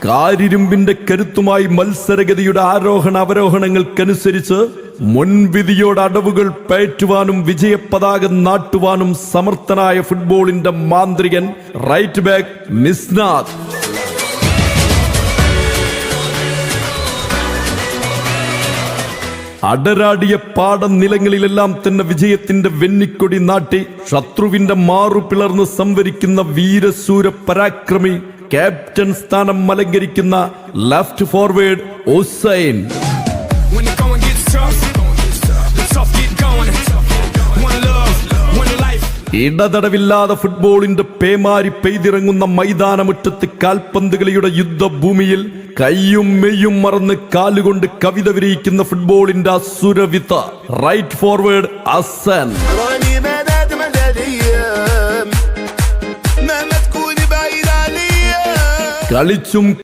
കാരിരുമ്പിന്റെ കരുത്തുമായി മത്സരഗതിയുടെ ആരോഹണ അവരോഹണങ്ങൾക്കനുസരിച്ച് മുൻവിധിയോട് അടവുകൾ പയറ്റുവാനും വിജയപതാക നാട്ടുവാനും സമർത്ഥനായ ഫുട്ബോളിന്റെ മാന്ത്രികൻ റൈറ്റ് ബാക്ക് മിസ്നാഥ്. അടരാടിയ പാടം നിലങ്ങളിലെല്ലാം തന്നെ വിജയത്തിന്റെ വെന്നിക്കൊടി നാട്ടി ശത്രുവിന്റെ മാറു പിളർന്ന് സംവരിക്കുന്ന വീരശൂര പരാക്രമി ക്യാപ്റ്റൻ സ്ഥാനം അലങ്കരിക്കുന്ന ലെഫ്റ്റ് ഫോർവേഡ് ഹുസൈൻ. ഇടതടവില്ലാതെ ഫുട്ബോളിന്റെ പേമാരി പെയ്തിറങ്ങുന്ന മൈതാനമുറ്റത്ത് കാൽപന്തുകളിയുടെ യുദ്ധഭൂമിയിൽ കയ്യും മെയ്യും മറന്ന് കാലുകൊണ്ട് കവിത വിരിയിക്കുന്ന ഫുട്ബോളിന്റെ അസുരവിത്ത റൈറ്റ് ഫോർവേഡ് ഹസൻ. കളിച്ചും